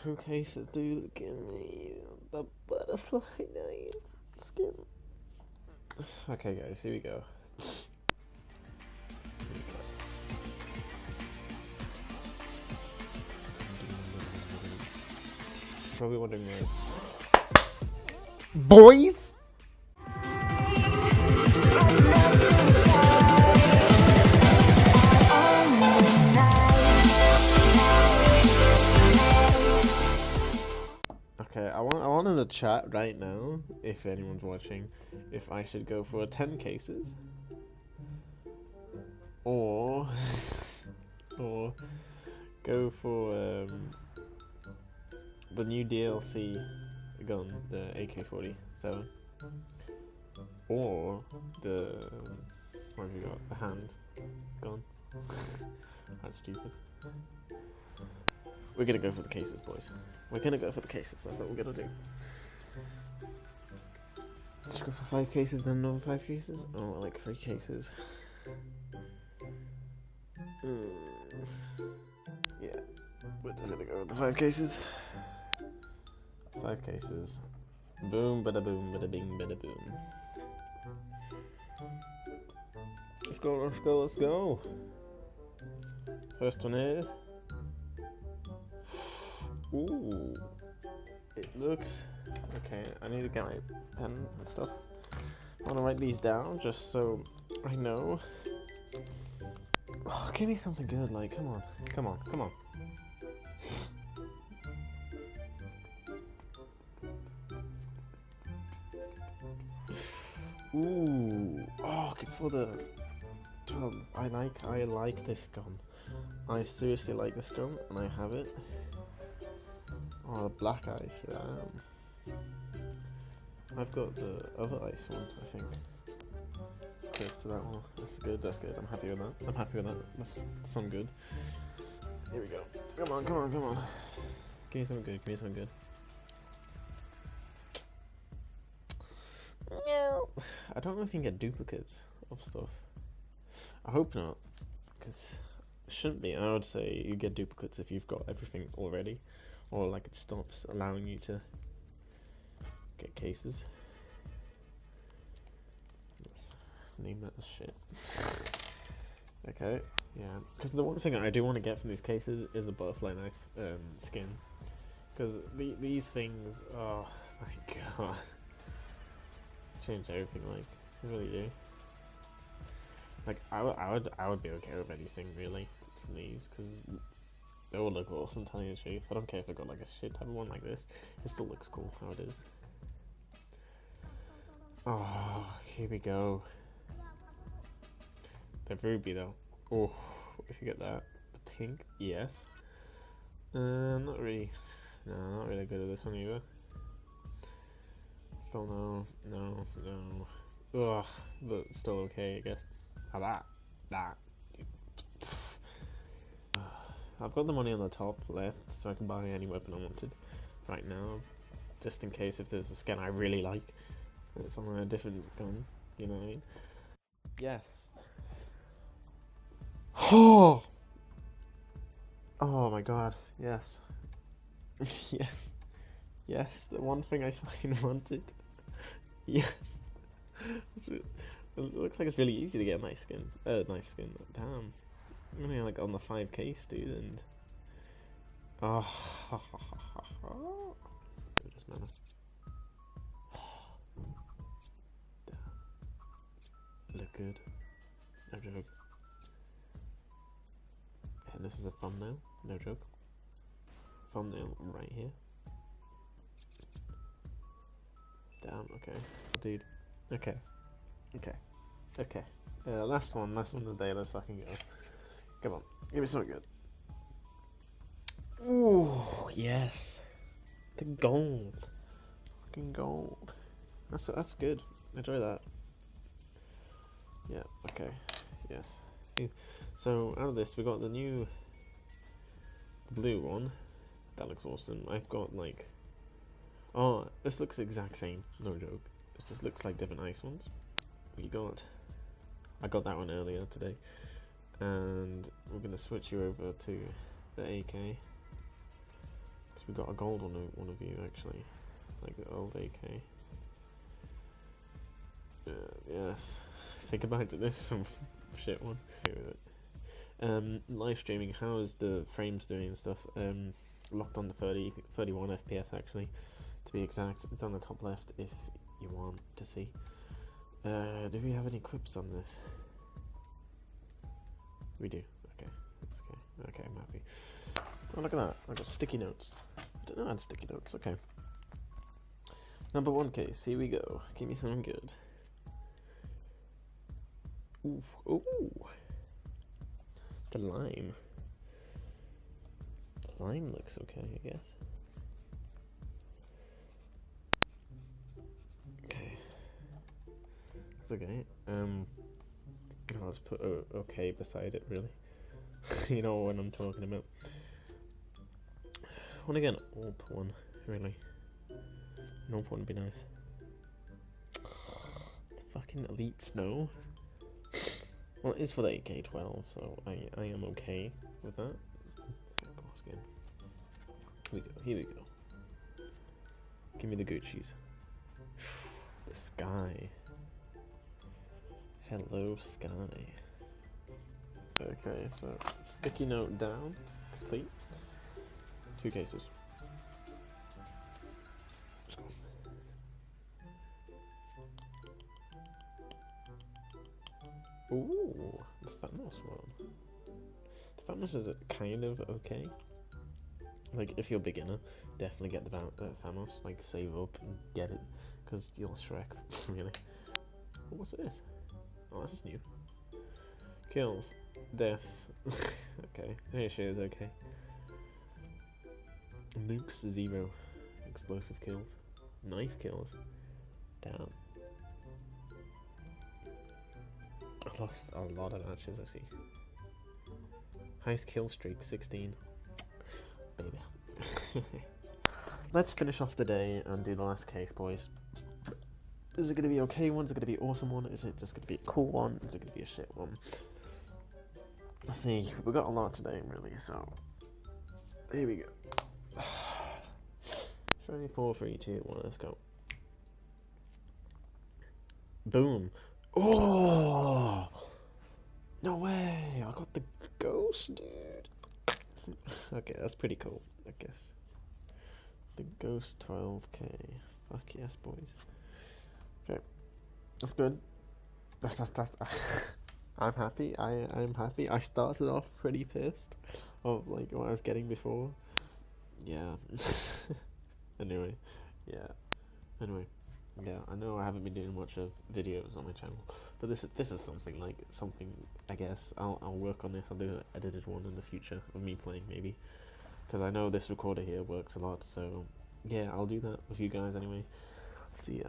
Two cases, dude. Give me the butterfly knife skin. Okay, guys, here we go. Probably wondering where. Boys! Okay, I want in the chat right now, if anyone's watching, if I should go for 10 cases or or go for the new DLC gun, the AK-47, or the what have you got? The hand gun. That's stupid. We're gonna go for the cases, boys. We're gonna go for the cases. That's what we're gonna do. Let's go for 5 cases, then another 5 cases. Oh, like 3 cases. Yeah, we're just gonna go with the 5 cases. 5 cases. Boom, bada boom, bada bing, bada boom. Let's go, let's go, let's go. First one is. Ooh. It looks. Okay, I need to get my pen and stuff. I want to write these down just so I know. Oh, give me something good, like, come on, come on, come on. Ooh, oh, it's for the 12. I like this gun. I seriously like this gun, and I have it. Oh, the black ice. I've got the other ice one, I think. Okay, so that one. That's good. That's good. I'm happy with that. I'm happy with that. That's some good. Here we go. Come on, come on, come on. Give me something good. Give me something good. No. I don't know if you can get duplicates of stuff. I hope not, because it shouldn't be. I would say you get duplicates if you've got everything already, or like it stops allowing you to get cases. Let's name that as shit. Okay, yeah. Because the one thing I do want to get from these cases is the butterfly knife skin, because these things, oh my god, change everything. Like, they really do. Like, I would be okay with anything really from these, because they all look awesome, telling you the truth. I don't care if I got like a shit type of one like this. It still looks cool how it is. Oh, here we go. The ruby though. Oh, if you get that. The pink, yes. Not really. No, not really good at this one either. Still no. Ugh, but still okay, I guess. How that. I've got the money on the top left, so I can buy any weapon I wanted right now, just in case if there's a skin I really like. It's on a different gun, you know what I mean? Yes. Oh my god, yes. Yes, the one thing I fucking wanted. Yes. It looks like it's really easy to get a knife skin. Knife skin. Damn. I'm only like on the 5k, dude, and oh, it doesn't matter. Damn. Look good. No joke. And this is a thumbnail. No joke. Thumbnail right here. Damn. Okay, dude. Okay. Last one of the day. Let's fucking go. Come on, give me something good. Ooh, yes. The gold. Fucking gold. That's good. Enjoy that. Yeah, okay. Yes. So out of this we got the new blue one. That looks awesome. I've got like, oh, this looks the exact same, no joke. It just looks like different ice ones. I got that one earlier today. And we're going to switch you over to the AK. we got a gold one of you actually, like the old AK. Yes. Say goodbye to this some shit one. Here with it. Live streaming. How is the frames doing and stuff? Locked on to 31 FPS actually, to be exact. It's on the top left if you want to see. Do we have any quips on this? We do. Okay, that's okay. Okay, I'm happy. Oh, look at that. I got sticky notes. I don't know I had sticky notes. Okay. Number 1 case. Here we go. Give me something good. Ooh, ooh. The lime. The lime looks okay, I guess. Okay. That's okay. I'll just put okay beside it, really. You know what I'm talking about. I want to get an AWP one, really. An AWP one would be nice. Fucking elite snow. Well, it is for the AK-12, so I am okay with that. Skin. Here we go. Here we go. Give me the Gucci's. The sky. Hello, sky. Okay, so sticky note down. Complete. 2 cases. Let's go. Ooh, the Thanos one. The Thanos is kind of okay. Like, if you're a beginner, definitely get the Thanos. Like, save up and get it, because you'll Shrek, really. Oh, what's this? Oh, this is new. Kills. Deaths. Okay, here she is, okay. Nukes 0. Explosive kills. Knife kills. Damn. I lost a lot of matches, I see. Highest kill streak, 16. Baby. Let's finish off the day and do the last case, boys. Is it going to be okay one? Is it going to be an awesome one? Is it just going to be a cool one? Is it going to be a shit one? Let's see. We got a lot today, really, so... Here we go. 24, 3, 2, 1, let's go. Boom. Oh! No way! I got the ghost, dude. Okay, that's pretty cool, I guess. The ghost 12k. Fuck yes, boys. Okay, that's good. That's I'm happy. I'm happy. I started off pretty pissed of like what I was getting before. Yeah. Anyway, yeah. Anyway, yeah. I know I haven't been doing much of videos on my channel, but this is something like something. I guess I'll work on this. I'll do an edited one in the future of me playing maybe, because I know this recorder here works a lot. So yeah, I'll do that with you guys anyway. See ya.